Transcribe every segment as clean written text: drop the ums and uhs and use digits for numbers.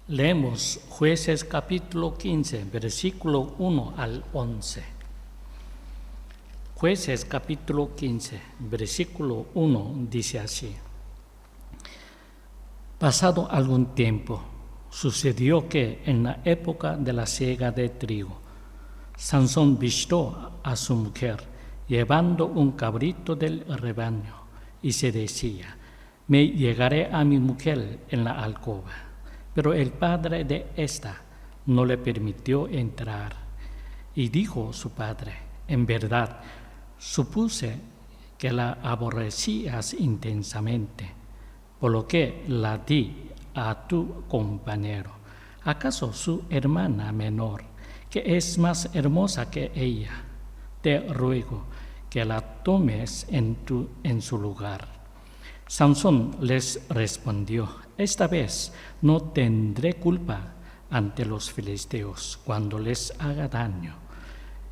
Leemos Jueces capítulo 15, versículo 1 al 11. Jueces capítulo 15, versículo 1 dice así: Pasado algún tiempo, sucedió que en la época de la siega de trigo, Sansón vistió a su mujer llevando un cabrito del rebaño y se decía: me llegaré a mi mujer en la alcoba. Pero el padre de ésta no le permitió entrar. Y dijo su padre: en verdad, supuse que la aborrecías intensamente, por lo que la di a tu compañero. ¿Acaso su hermana menor, que es más hermosa que ella? Te ruego que la tomes en su lugar. Sansón les respondió: esta vez no tendré culpa ante los filisteos cuando les haga daño.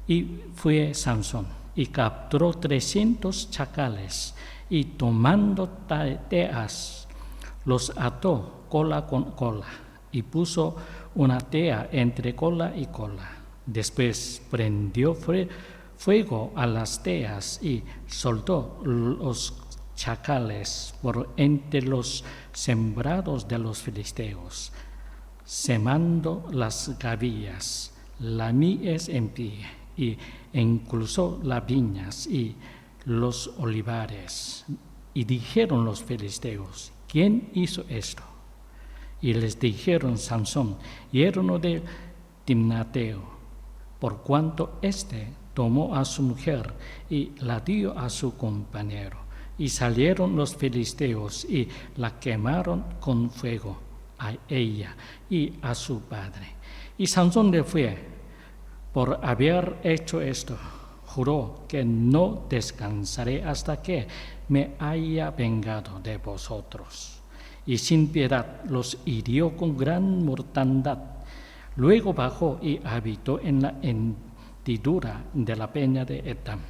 Y fue Sansón y capturó 300 chacales, y tomando teas, los ató cola con cola, y puso una tea entre cola y cola. Después prendió fuego a las teas y soltó los chacales por entre los sembrados de los filisteos, semando las gavillas, la mies en pie, y incluso las viñas y los olivares. Y dijeron los filisteos: ¿quién hizo esto? Y les dijeron: Sansón, yerno de Timnateo, por cuanto éste tomó a su mujer y la dio a su compañero. Y salieron los filisteos y la quemaron con fuego a ella y a su padre. Y Sansón le fue por haber hecho esto. Juró que no descansaré hasta que me haya vengado de vosotros. Y sin piedad los hirió con gran mortandad. Luego bajó y habitó en la hendidura de la peña de Etam.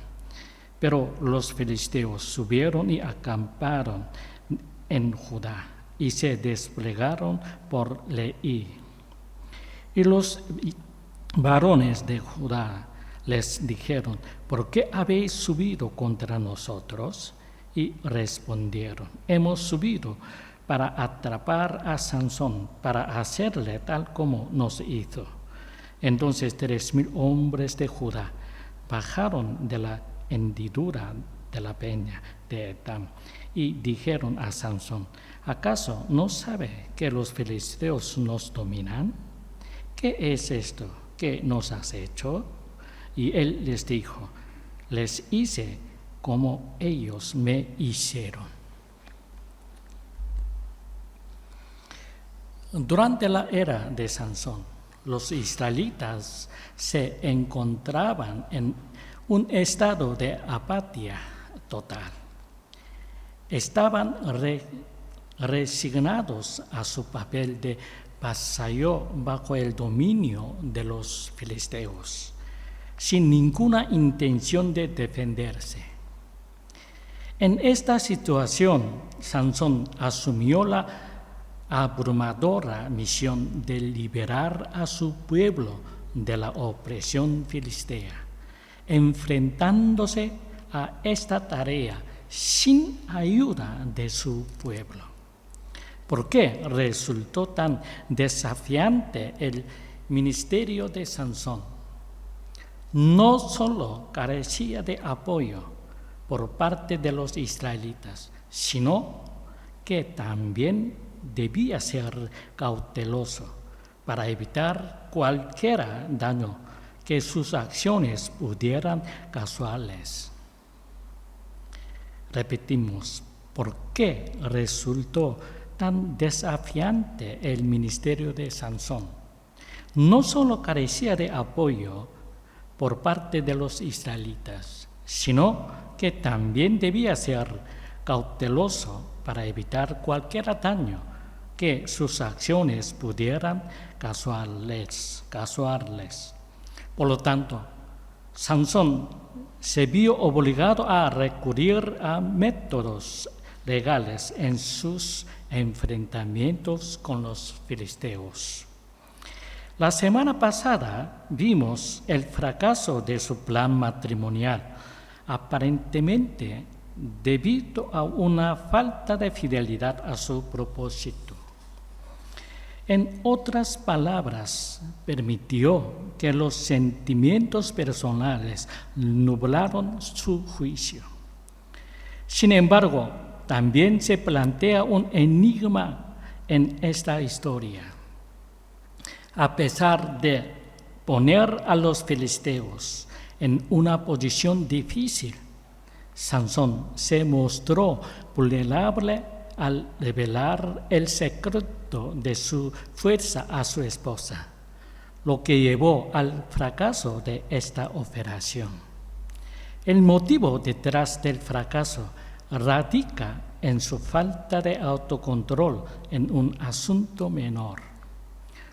Pero los filisteos subieron y acamparon en Judá y se desplegaron por Leí. Y los varones de Judá les dijeron: ¿por qué habéis subido contra nosotros? Y respondieron: hemos subido para atrapar a Sansón, para hacerle tal como nos hizo. Entonces 3,000 hombres de Judá bajaron de la hendidura de la peña de Etam y dijeron a Sansón: ¿acaso no sabe que los filisteos nos dominan? ¿Qué es esto que nos has hecho? Y él les dijo: les hice como ellos me hicieron. Durante la era de Sansón, los israelitas se encontraban en un estado de apatía total. Estaban resignados a su papel de vasallo bajo el dominio de los filisteos, sin ninguna intención de defenderse. En esta situación, Sansón asumió la abrumadora misión de liberar a su pueblo de la opresión filistea, enfrentándose a esta tarea sin ayuda de su pueblo. ¿Por qué resultó tan desafiante el ministerio de Sansón? No solo carecía de apoyo por parte de los israelitas, sino que también debía ser cauteloso para evitar cualquier daño que sus acciones pudieran causarles. Repetimos: ¿por qué resultó tan desafiante el ministerio de Sansón? No solo carecía de apoyo por parte de los israelitas, sino que también debía ser cauteloso para evitar cualquier daño que sus acciones pudieran causarles. Por lo tanto, Sansón se vio obligado a recurrir a métodos legales en sus enfrentamientos con los filisteos. La semana pasada vimos el fracaso de su plan matrimonial, aparentemente debido a una falta de fidelidad a su propósito. En otras palabras, permitió que los sentimientos personales nublaron su juicio. Sin embargo, también se plantea un enigma en esta historia. A pesar de poner a los filisteos en una posición difícil, Sansón se mostró vulnerable al revelar el secreto de su fuerza a su esposa, lo que llevó al fracaso de esta operación. El motivo detrás del fracaso radica en su falta de autocontrol en un asunto menor.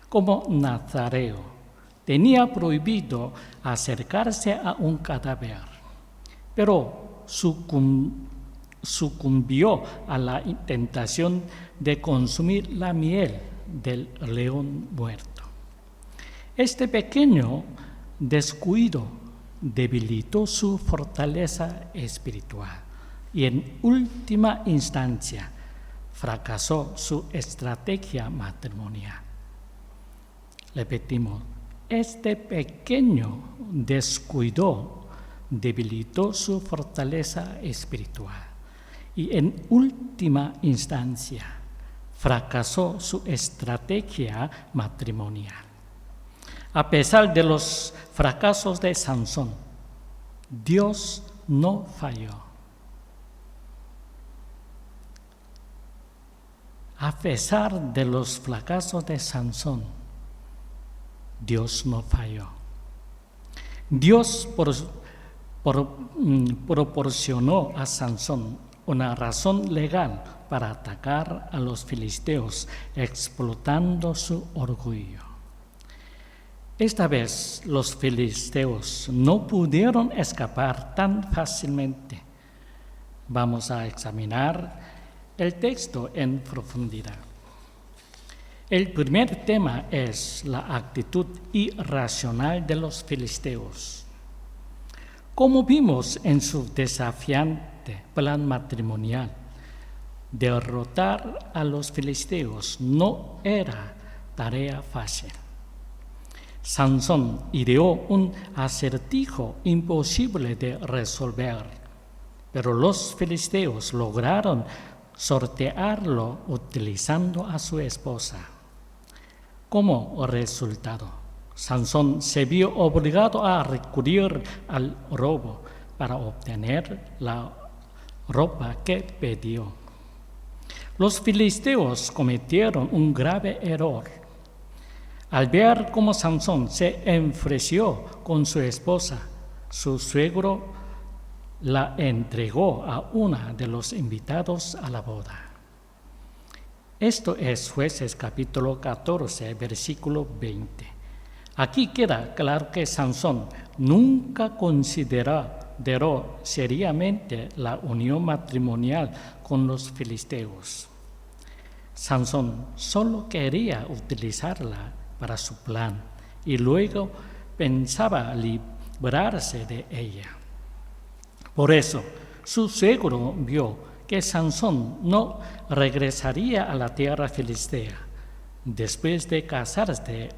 Como nazareo, tenía prohibido acercarse a un cadáver, pero sucumbió a la tentación de consumir la miel del león muerto. Este pequeño descuido debilitó su fortaleza espiritual y en última instancia fracasó su estrategia matrimonial. Repetimos, este pequeño descuido debilitó su fortaleza espiritual y en última instancia fracasó su estrategia matrimonial. A pesar de los fracasos de Sansón, Dios no falló. A pesar de los fracasos de Sansón, Dios no falló. Dios proporcionó a Sansón una razón legal para atacar a los filisteos, explotando su orgullo. Esta vez los filisteos no pudieron escapar tan fácilmente. Vamos a examinar el texto en profundidad. El primer tema es la actitud irracional de los filisteos. Como vimos en su desafiante plan matrimonial, derrotar a los filisteos no era tarea fácil. Sansón ideó un acertijo imposible de resolver, pero los filisteos lograron sortearlo utilizando a su esposa. Como resultado, Sansón se vio obligado a recurrir al robo para obtener la ropa que pidió. Los filisteos cometieron un grave error. Al ver cómo Sansón se enfureció con su esposa, su suegro la entregó a uno de los invitados a la boda. Esto es Jueces capítulo 14, versículo 20. Aquí queda claro que Sansón nunca consideró seriamente la unión matrimonial con los filisteos. Sansón solo quería utilizarla para su plan y luego pensaba librarse de ella. Por eso, su suegro vio que Sansón no regresaría a la tierra filistea después de casarse de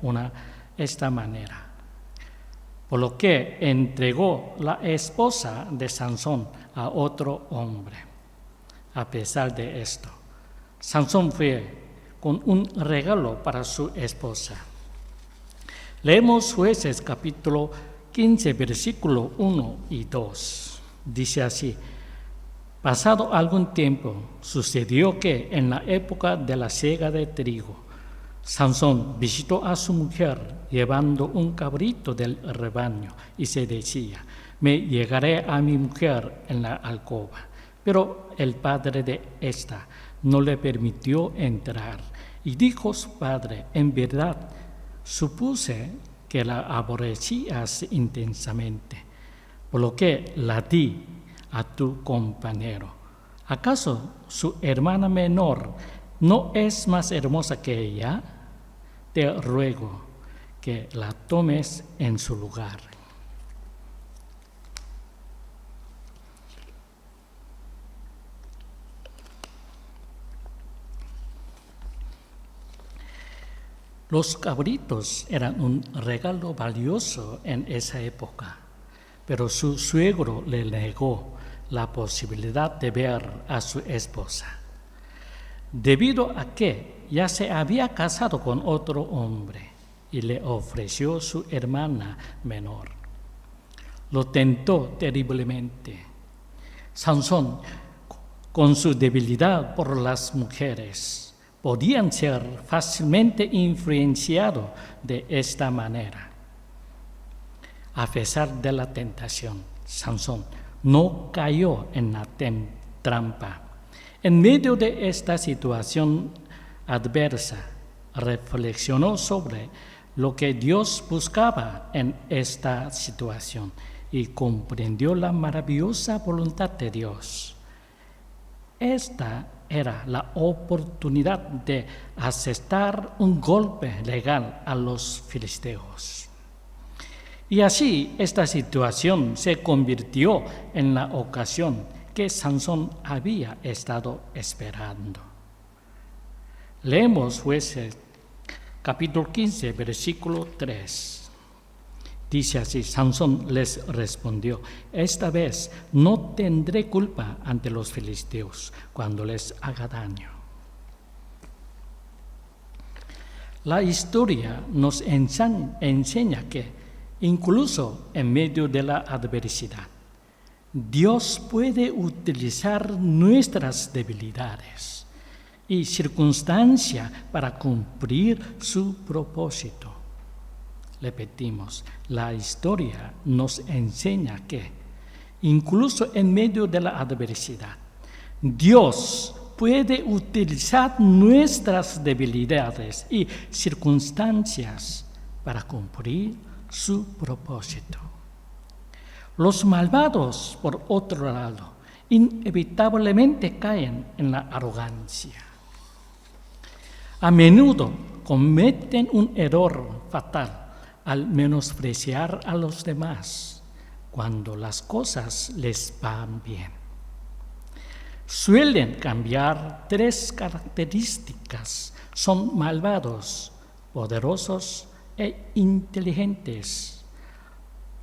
esta manera, por lo que entregó la esposa de Sansón a otro hombre. A pesar de esto, Sansón fue con un regalo para su esposa. Leemos Jueces capítulo 15, versículo 1 y 2. Dice así: pasado algún tiempo, sucedió que en la época de la siega de trigo, Sansón visitó a su mujer llevando un cabrito del rebaño y se decía: me llegaré a mi mujer en la alcoba. Pero el padre de ésta no le permitió entrar y dijo su padre: en verdad, supuse que la aborrecías intensamente, por lo que la di a tu compañero. ¿Acaso su hermana menor ¿no es más hermosa que ella? Te ruego que la tomes en su lugar. Los cabritos eran un regalo valioso en esa época, pero su suegro le negó la posibilidad de ver a su esposa, debido a que ya se había casado con otro hombre y le ofreció su hermana menor. Lo tentó terriblemente. Sansón, con su debilidad por las mujeres, podían ser fácilmente influenciados de esta manera. A pesar de la tentación, Sansón no cayó en la trampa. En medio de esta situación adversa, reflexionó sobre lo que Dios buscaba en esta situación y comprendió la maravillosa voluntad de Dios. Esta era la oportunidad de asestar un golpe legal a los filisteos. Y así esta situación se convirtió en la ocasión que Sansón había estado esperando. Leemos Jueces capítulo 15, versículo 3. Dice así: Sansón les respondió: esta vez no tendré culpa ante los filisteos cuando les haga daño. La historia nos enseña que incluso en medio de la adversidad, Dios puede utilizar nuestras debilidades y circunstancias para cumplir su propósito. Repetimos, la historia nos enseña que, incluso en medio de la adversidad, Dios puede utilizar nuestras debilidades y circunstancias para cumplir su propósito. Los malvados, por otro lado, inevitablemente caen en la arrogancia. A menudo cometen un error fatal al menospreciar a los demás cuando las cosas les van bien. Suelen cambiar 3 características: son malvados, poderosos e inteligentes,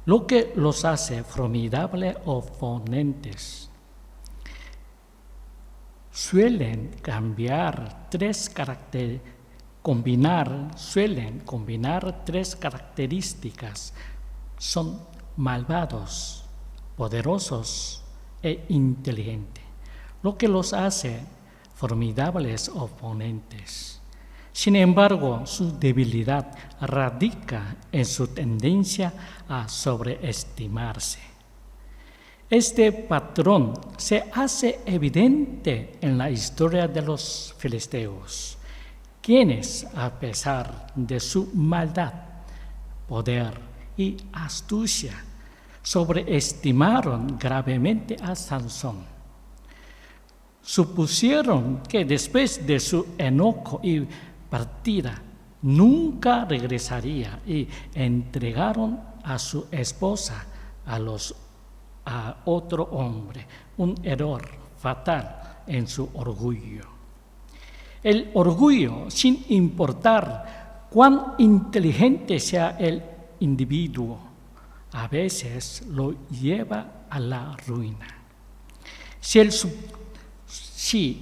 lo que los hace formidables oponentes. Suelen combinar 3 características: son malvados, poderosos e inteligentes, lo que los hace formidables oponentes. Sin embargo, su debilidad radica en su tendencia a sobreestimarse. Este patrón se hace evidente en la historia de los filisteos, quienes, a pesar de su maldad, poder y astucia, sobreestimaron gravemente a Sansón. Supusieron que después de su enojo y partida nunca regresaría y entregaron a su esposa a otro hombre, un error fatal en su orgullo. El orgullo, sin importar cuán inteligente sea el individuo, a veces lo lleva a la ruina. Si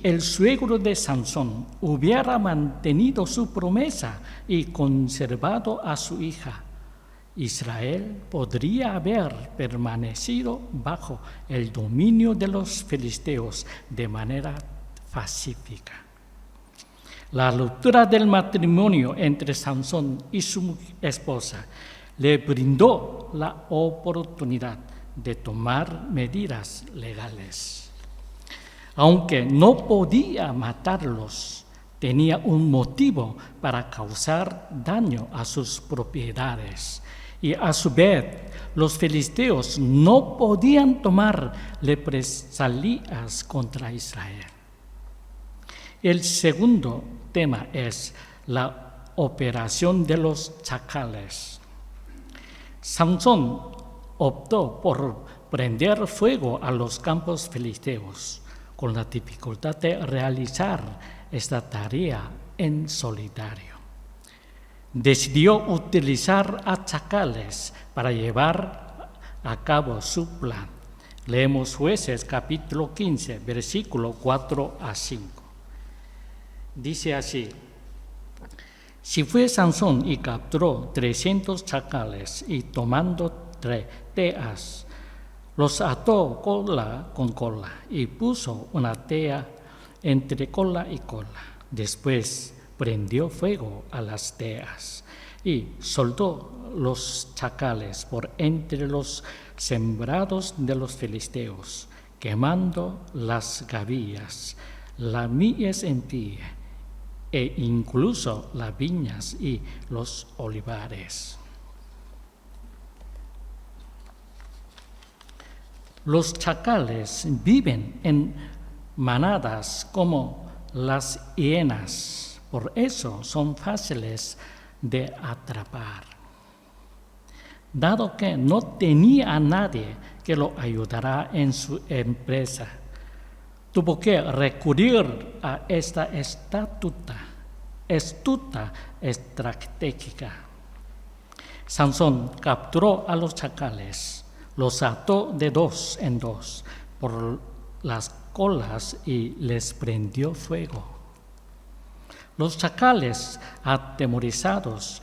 el suegro de Sansón hubiera mantenido su promesa y conservado a su hija, Israel podría haber permanecido bajo el dominio de los filisteos de manera pacífica. La ruptura del matrimonio entre Sansón y su esposa le brindó la oportunidad de tomar medidas legales. Aunque no podía matarlos, tenía un motivo para causar daño a sus propiedades. Y a su vez, los filisteos no podían tomar represalias contra Israel. El segundo tema es la operación de los chacales. Sansón optó por prender fuego a los campos filisteos, con la dificultad de realizar esta tarea en solitario. Decidió utilizar a chacales para llevar a cabo su plan. Leemos Jueces capítulo 15, versículo 4 a 5. Dice así: Si fue Sansón y capturó 300 chacales y tomando 3 teas, los ató cola con cola y puso una tea entre cola y cola. Después prendió fuego a las teas y soltó los chacales por entre los sembrados de los filisteos, quemando las gavillas, las mies en pie, e incluso las viñas y los olivares. Los chacales viven en manadas como las hienas, por eso son fáciles de atrapar. Dado que no tenía a nadie que lo ayudara en su empresa, tuvo que recurrir a esta astuta estratégica. Sansón capturó a los chacales, los ató de 2 en 2 por las colas y les prendió fuego. Los chacales, atemorizados,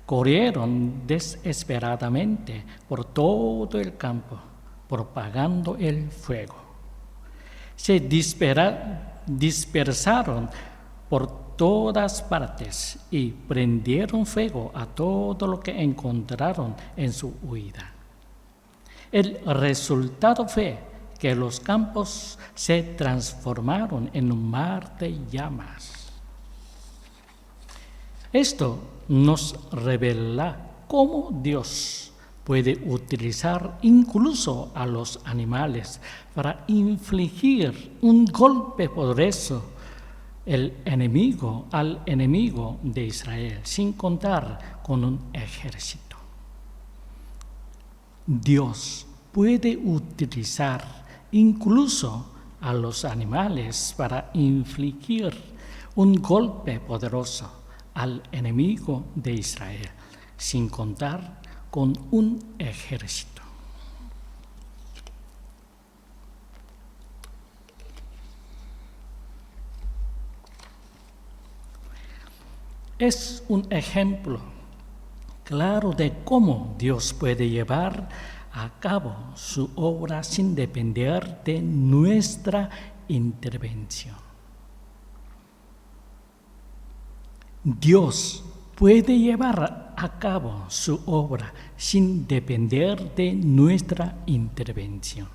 corrieron desesperadamente por todo el campo, propagando el fuego. Se dispersaron por todas partes y prendieron fuego a todo lo que encontraron en su huida. El resultado fue que los campos se transformaron en un mar de llamas. Esto nos revela cómo Dios puede utilizar incluso a los animales para infligir un golpe poderoso al enemigo de Israel, sin contar con un ejército. Dios puede utilizar incluso a los animales para infligir un golpe poderoso al enemigo de Israel, sin contar con un ejército. Es un ejemplo claro de cómo Dios puede llevar a cabo su obra sin depender de nuestra intervención. Dios puede llevar a cabo su obra sin depender de nuestra intervención.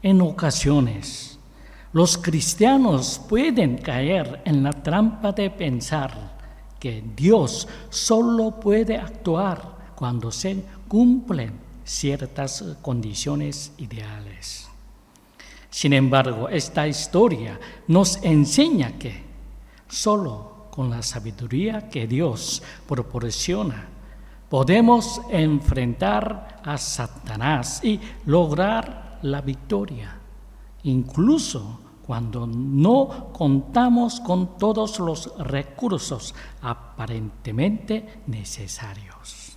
En ocasiones, los cristianos pueden caer en la trampa de pensar que Dios solo puede actuar cuando se cumplen ciertas condiciones ideales. Sin embargo, esta historia nos enseña que solo con la sabiduría que Dios proporciona podemos enfrentar a Satanás y lograr la victoria, incluso cuando no contamos con todos los recursos aparentemente necesarios.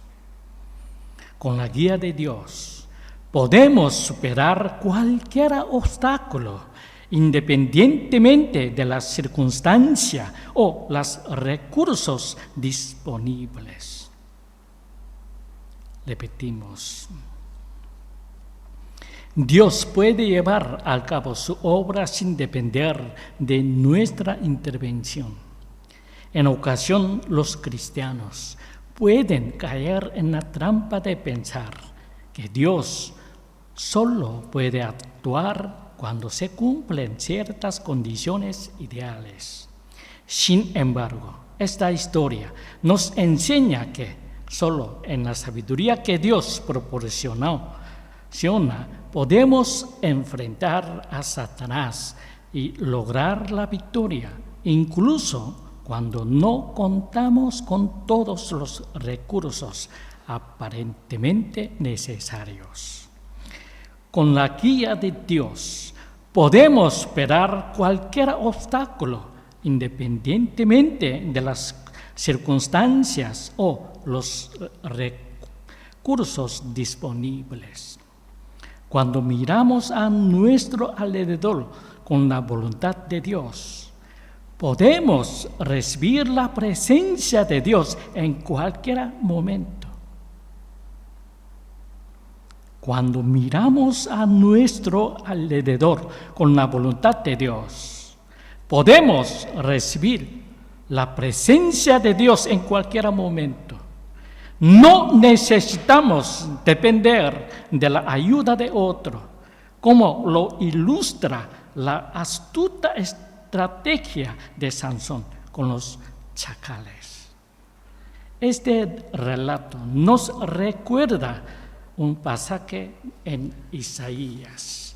Con la guía de Dios podemos superar cualquier obstáculo, independientemente de la circunstancia o los recursos disponibles. Repetimos. Dios puede llevar a cabo su obra sin depender de nuestra intervención. En ocasión, los cristianos pueden caer en la trampa de pensar que Dios solo puede actuar cuando se cumplen ciertas condiciones ideales. Sin embargo, esta historia nos enseña que solo en la sabiduría que Dios proporcionó podemos enfrentar a Satanás y lograr la victoria, incluso cuando no contamos con todos los recursos aparentemente necesarios. Con la guía de Dios podemos superar cualquier obstáculo, independientemente de las circunstancias o los recursos disponibles. Cuando miramos a nuestro alrededor con la voluntad de Dios, podemos recibir la presencia de Dios en cualquier momento. Cuando miramos a nuestro alrededor con la voluntad de Dios, podemos recibir la presencia de Dios en cualquier momento. No necesitamos depender de la ayuda de otro, como lo ilustra la astuta estrategia de Sansón con los chacales. Este relato nos recuerda un pasaje en Isaías.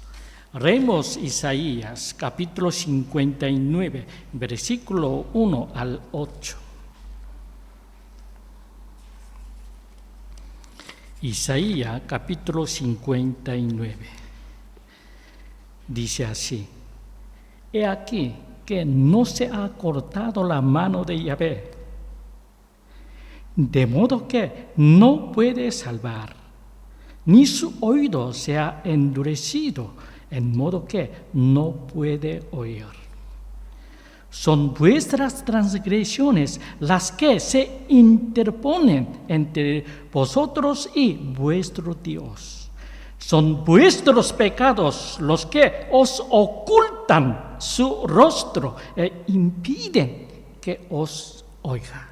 Leemos Isaías, capítulo 59, versículo 1 al 8. Isaías, capítulo 59. Dice así: He aquí que no se ha cortado la mano de Yahvé, de modo que no puede salvar, ni su oído se ha endurecido, en modo que no puede oír. Son vuestras transgresiones las que se interponen entre vosotros y vuestro Dios. Son vuestros pecados los que os ocultan su rostro e impiden que os oiga.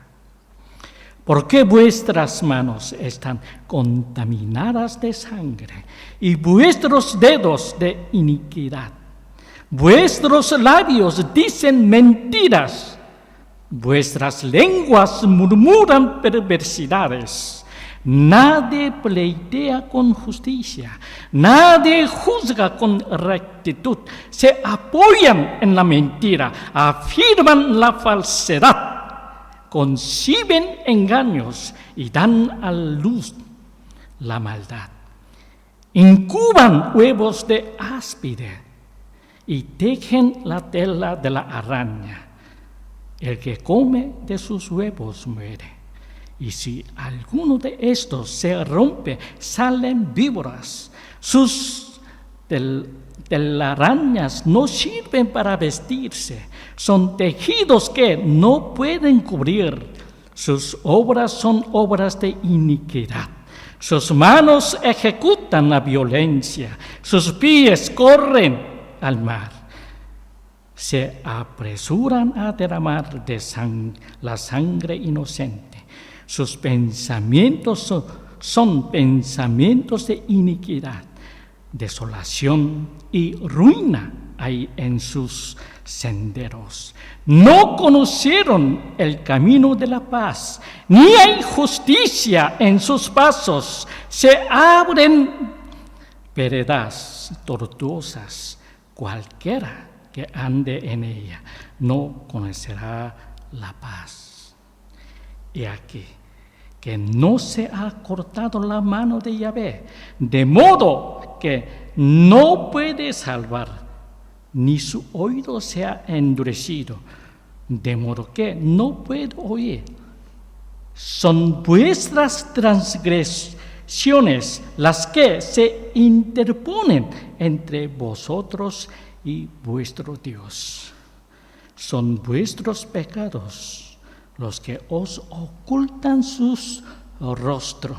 Porque vuestras manos están contaminadas de sangre y vuestros dedos de iniquidad. Vuestros labios dicen mentiras, vuestras lenguas murmuran perversidades. Nadie pleitea con justicia, nadie juzga con rectitud. Se apoyan en la mentira, afirman la falsedad, conciben engaños y dan a luz la maldad. Incuban huevos de áspide y tejen la tela de la araña. El que come de sus huevos muere. Y si alguno de estos se rompe, salen víboras. Sus telarañas no sirven para vestirse. Son tejidos que no pueden cubrir. Sus obras son obras de iniquidad. Sus manos ejecutan la violencia. Sus pies corren al mar. Se apresuran a derramar la sangre inocente. Sus pensamientos son pensamientos de iniquidad. Desolación y ruina hay en sus senderos. No conocieron el camino de la paz, ni hay justicia en sus pasos. Se abren veredas tortuosas. Cualquiera que ande en ella no conocerá la paz. Y aquí, que no se ha cortado la mano de Yahvé, de modo que no puede salvar, ni su oído se ha endurecido, de modo que no puede oír. Son vuestras transgresiones las que se interponen entre vosotros y vuestro Dios. Son vuestros pecados los que os ocultan su rostro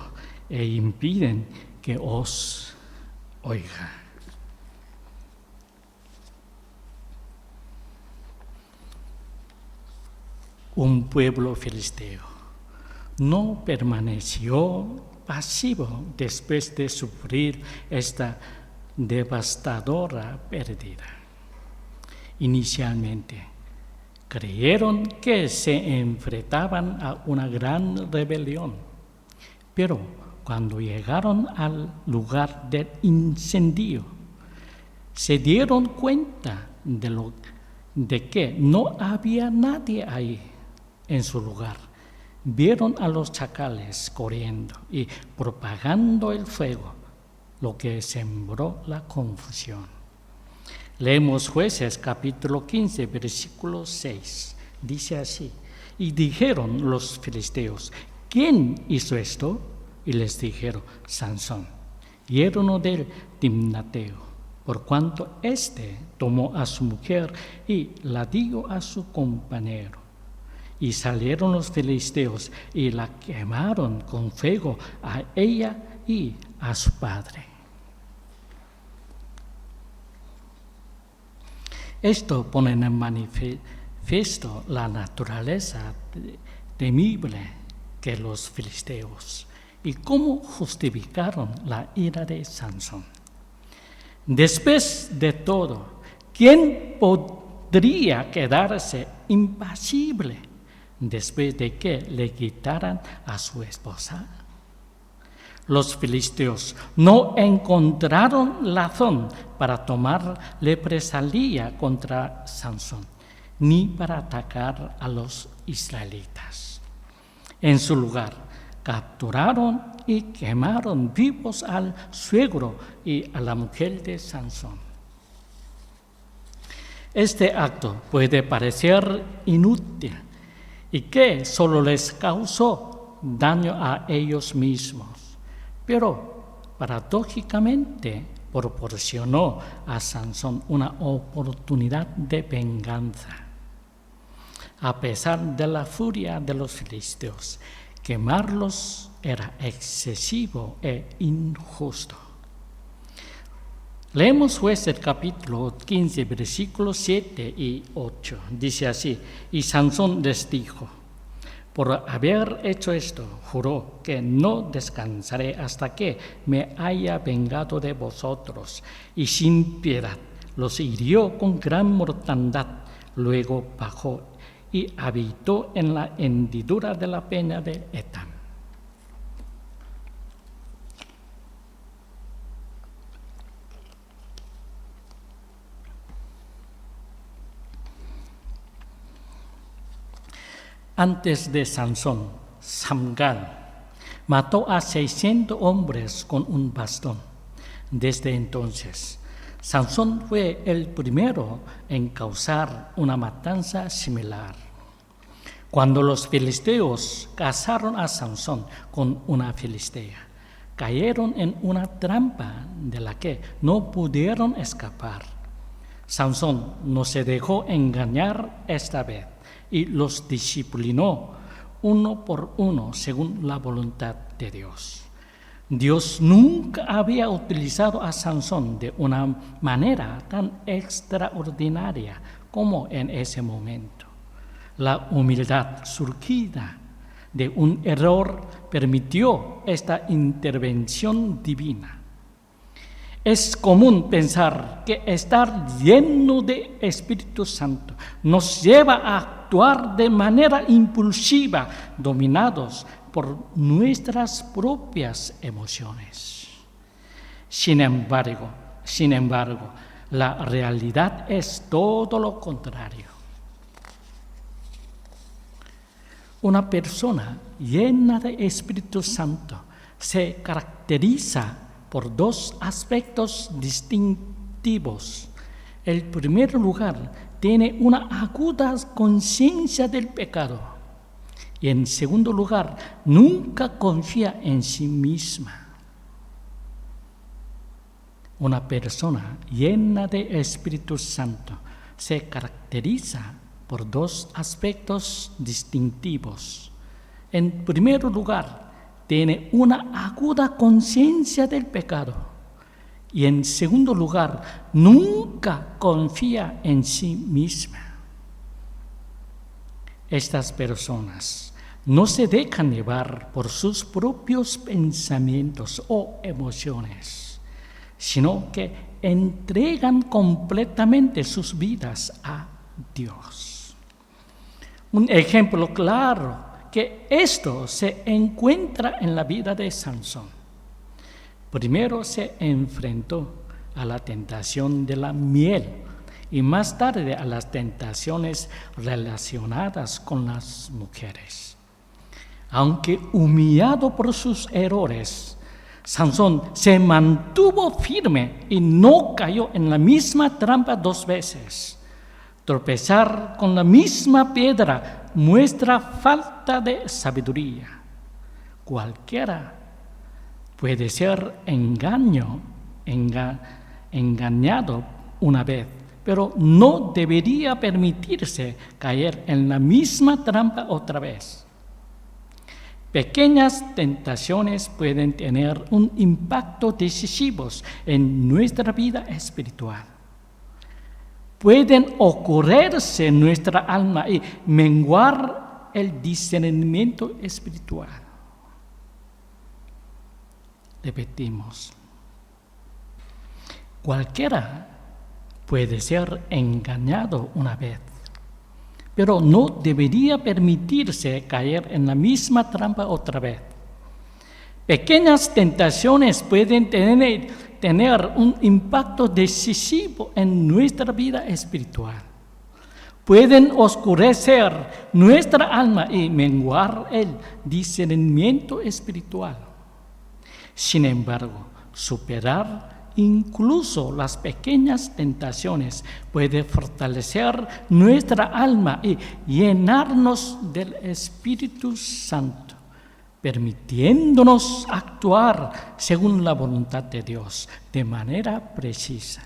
e impiden que os oiga. Un pueblo filisteo no permaneció pasivo después de sufrir esta devastadora pérdida. Inicialmente, creyeron que se enfrentaban a una gran rebelión, pero Cuando llegaron al lugar del incendio, se dieron cuenta de que no había nadie ahí en su lugar. Vieron a los chacales corriendo y propagando el fuego, lo que sembró la confusión. Leemos Jueces capítulo 15, versículo 6. Dice así: y dijeron los filisteos, ¿quién hizo esto? Y les dijeron, Sansón, yerno del Timnateo, por cuanto éste tomó a su mujer y la dio a su compañero. Y salieron los filisteos y la quemaron con fuego a ella y a su padre. Esto pone en manifiesto la naturaleza temible que los filisteos y cómo justificaron la ira de Sansón. Después de todo, ¿quién podría quedarse impasible después de que le quitaran a su esposa? Los filisteos no encontraron razón para tomar represalia contra Sansón, ni para atacar a los israelitas. En su lugar, capturaron y quemaron vivos al suegro y a la mujer de Sansón. Este acto puede parecer inútil y que solo les causó daño a ellos mismos, pero paradójicamente proporcionó a Sansón una oportunidad de venganza. A pesar de la furia de los filisteos, quemarlos era excesivo e injusto. Leemos Jueces capítulo 15, versículos 7 y 8. Dice así: y Sansón les dijo, por haber hecho esto, juró que no descansaré hasta que me haya vengado de vosotros, y sin piedad los hirió con gran mortandad. Luego bajó y habitó en la hendidura de la peña de Etam. Antes de Sansón, Samgar mató a 600 hombres con un bastón. Desde entonces, Sansón fue el primero en causar una matanza similar. Cuando los filisteos cazaron a Sansón con una filistea, cayeron en una trampa de la que no pudieron escapar. Sansón no se dejó engañar esta vez y los disciplinó uno por uno según la voluntad de Dios. Dios nunca había utilizado a Sansón de una manera tan extraordinaria como en ese momento. La humildad surgida de un error permitió esta intervención divina. Es común pensar que estar lleno de Espíritu Santo nos lleva a actuar de manera impulsiva, dominados por nuestras propias emociones. Sin embargo, la realidad es todo lo contrario. Una persona llena de Espíritu Santo se caracteriza por dos aspectos distintivos. En primer lugar, tiene una aguda conciencia del pecado. Y en segundo lugar, nunca confía en sí misma. Una persona llena de Espíritu Santo se caracteriza por dos aspectos distintivos. En primer lugar, tiene una aguda conciencia del pecado. Y en segundo lugar, nunca confía en sí misma. Estas personas no se dejan llevar por sus propios pensamientos o emociones, sino que entregan completamente sus vidas a Dios. Un ejemplo claro que esto se encuentra en la vida de Sansón. Primero se enfrentó a la tentación de la miel y más tarde a las tentaciones relacionadas con las mujeres. Aunque humillado por sus errores, Sansón se mantuvo firme y no cayó en la misma trampa 2 veces. Tropezar con la misma piedra muestra falta de sabiduría. Cualquiera puede ser engañado una vez, pero no debería permitirse caer en la misma trampa otra vez. Pequeñas tentaciones pueden tener un impacto decisivo en nuestra vida espiritual. Pueden ocurrirse en nuestra alma y menguar el discernimiento espiritual. Repetimos. Cualquiera puede ser engañado una vez, pero no debería permitirse caer en la misma trampa otra vez. Pequeñas tentaciones pueden tener un impacto decisivo en nuestra vida espiritual. Pueden oscurecer nuestra alma y menguar el discernimiento espiritual. Sin embargo, superar incluso las pequeñas tentaciones puede fortalecer nuestra alma y llenarnos del Espíritu Santo, permitiéndonos actuar según la voluntad de Dios de manera precisa,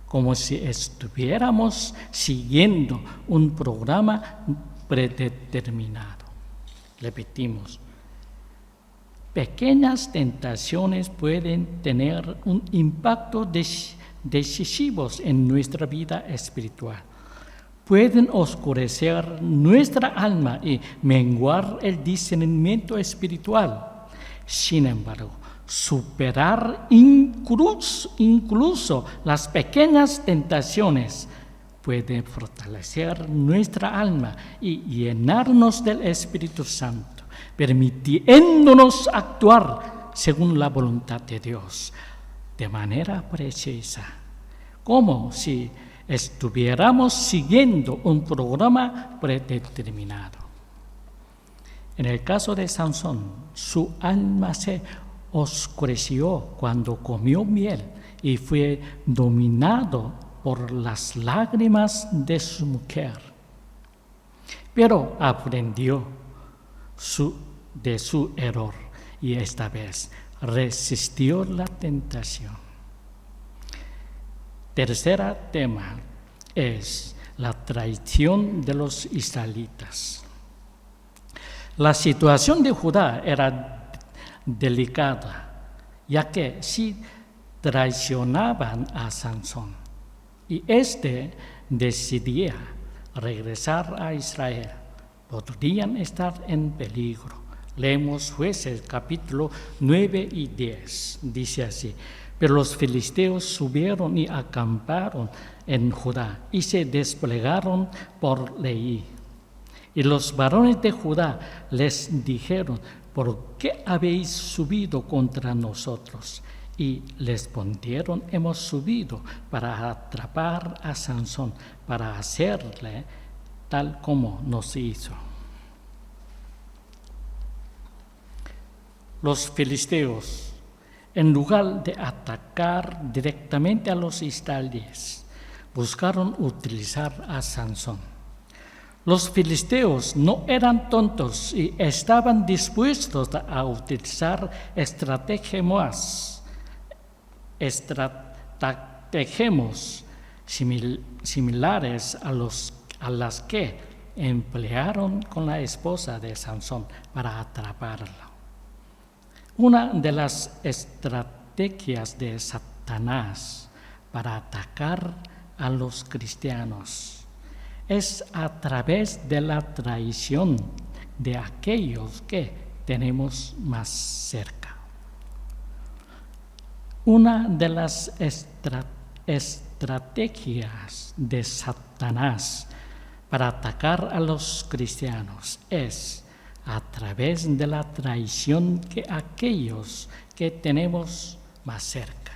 como si estuviéramos siguiendo un programa predeterminado. Repetimos. Pequeñas tentaciones pueden tener un impacto decisivo en nuestra vida espiritual. Pueden oscurecer nuestra alma y menguar el discernimiento espiritual. Sin embargo, superar incluso las pequeñas tentaciones puede fortalecer nuestra alma y llenarnos del Espíritu Santo, permitiéndonos actuar según la voluntad de Dios de manera precisa, como si estuviéramos siguiendo un programa predeterminado. En el caso de Sansón, su alma se oscureció cuando comió miel y fue dominado por las lágrimas de su mujer. Pero aprendió de su error y esta vez resistió la tentación. Tercer tema es la traición de los israelitas. La situación de Judá era delicada, ya que si traicionaban a Sansón y éste decidía regresar a Israel, podrían estar en peligro. Leemos Jueces capítulo 9 y 10. Dice así: pero los filisteos subieron y acamparon en Judá y se desplegaron por Leí. Y los varones de Judá les dijeron: ¿por qué habéis subido contra nosotros? Y les respondieron: hemos subido para atrapar a Sansón, para hacerle tal como nos hizo. Los filisteos, en lugar de atacar directamente a los israelíes, buscaron utilizar a Sansón. Los filisteos no eran tontos y estaban dispuestos a utilizar estratagemas similares a las que emplearon con la esposa de Sansón para atraparla. Una de las estrategias de Satanás para atacar a los cristianos es a través de la traición de aquellos que tenemos más cerca. Una de las estrategias de Satanás para atacar a los cristianos es a través de la traición que aquellos que tenemos más cerca.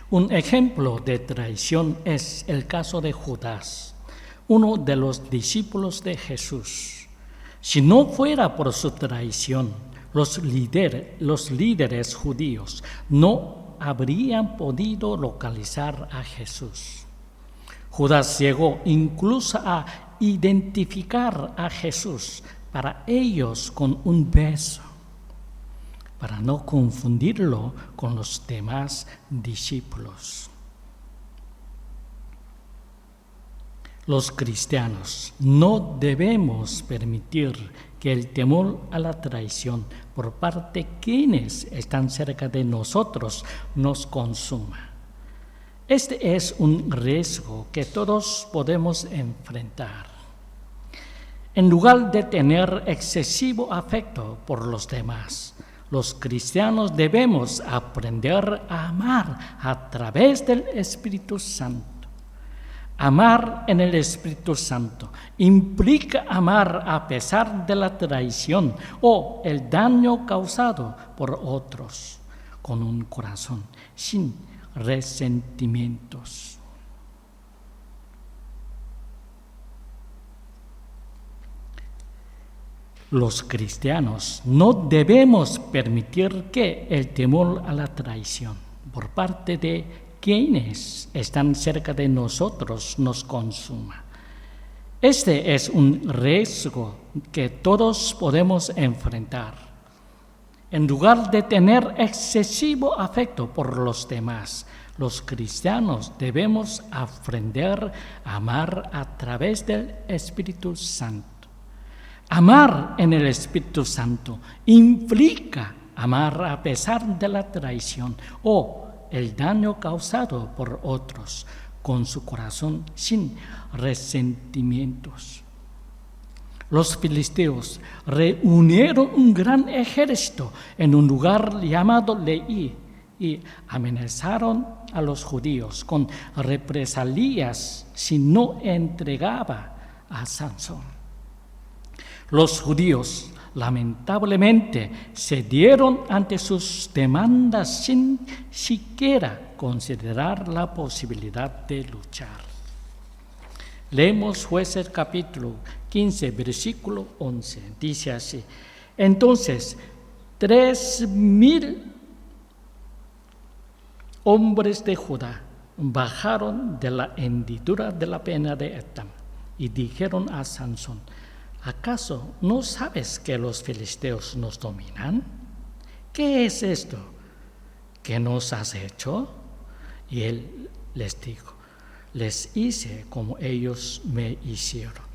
Un ejemplo de traición es el caso de Judas, uno de los discípulos de Jesús. Si no fuera por su traición, los líderes judíos no habrían podido localizar a Jesús. Judas llegó incluso a identificar a Jesús para ellos con un beso, para no confundirlo con los demás discípulos. Los cristianos no debemos permitir que el temor a la traición por parte de quienes están cerca de nosotros nos consuma. Este es un riesgo que todos podemos enfrentar. En lugar de tener excesivo afecto por los demás, los cristianos debemos aprender a amar a través del Espíritu Santo. Amar en el Espíritu Santo implica amar a pesar de la traición o el daño causado por otros, con un corazón sin resentimientos. Los cristianos no debemos permitir que el temor a la traición por parte de quienes están cerca de nosotros nos consuma. Este es un riesgo que todos podemos enfrentar. En lugar de tener excesivo afecto por los demás, los cristianos debemos aprender a amar a través del Espíritu Santo. Amar en el Espíritu Santo implica amar a pesar de la traición o el daño causado por otros, con su corazón sin resentimientos. Los filisteos reunieron un gran ejército en un lugar llamado Leí y amenazaron a los judíos con represalias si no entregaba a Sansón. Los judíos lamentablemente cedieron ante sus demandas sin siquiera considerar la posibilidad de luchar. Leemos Jueces capítulo 15, versículo 11. Dice así: entonces 3,000 hombres de Judá bajaron de la hendidura de la pena de Etam y dijeron a Sansón: ¿acaso no sabes que los filisteos nos dominan? ¿Qué es esto que nos has hecho? Y él les dijo: les hice como ellos me hicieron.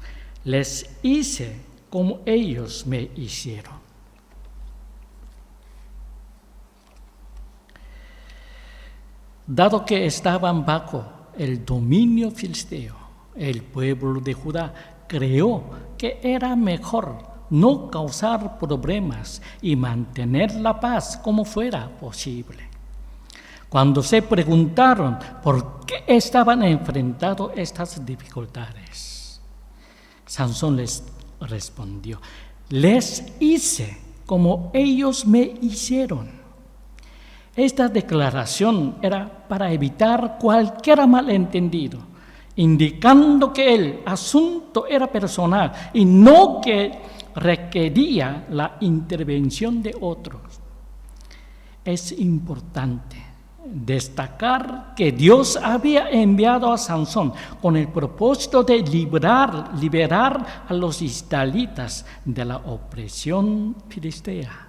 Les hice como ellos me hicieron. Dado que estaban bajo el dominio filisteo, el pueblo de Judá creyó que era mejor no causar problemas y mantener la paz como fuera posible. Cuando se preguntaron por qué estaban enfrentando estas dificultades, Sansón les respondió: les hice como ellos me hicieron. Esta declaración era para evitar cualquier malentendido, indicando que el asunto era personal y no que requería la intervención de otros. Es importante destacar que Dios había enviado a Sansón con el propósito de liberar a los israelitas de la opresión filistea.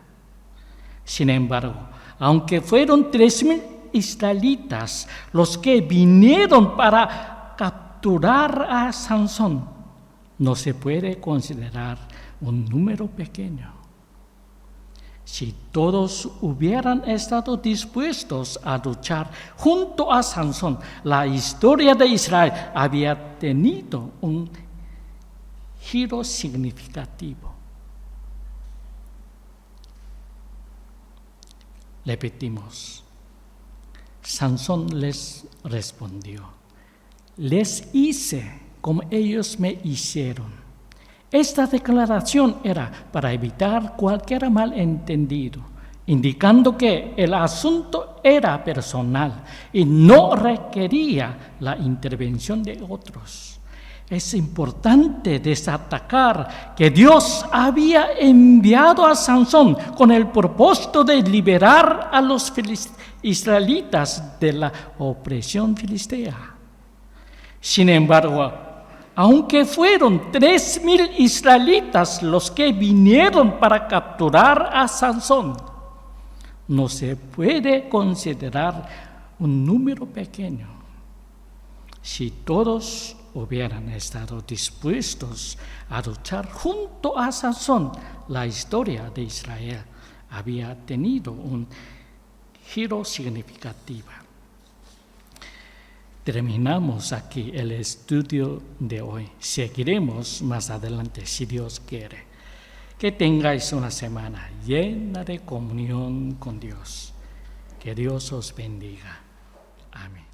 Sin embargo, aunque fueron 3,000 israelitas los que vinieron para capturar a Sansón, no se puede considerar un número pequeño. Si todos hubieran estado dispuestos a luchar junto a Sansón, la historia de Israel había tenido un giro significativo. Repetimos: Sansón les respondió: les hice como ellos me hicieron. Esta declaración era para evitar cualquier malentendido, indicando que el asunto era personal y no requería la intervención de otros. Es importante destacar que Dios había enviado a Sansón con el propósito de liberar a los israelitas de la opresión filistea. Sin embargo, aunque fueron 3,000 israelitas los que vinieron para capturar a Sansón, no se puede considerar un número pequeño. Si todos hubieran estado dispuestos a luchar junto a Sansón, la historia de Israel había tenido un giro significativo. Terminamos aquí el estudio de hoy. Seguiremos más adelante si Dios quiere. Que tengáis una semana llena de comunión con Dios. Que Dios os bendiga. Amén.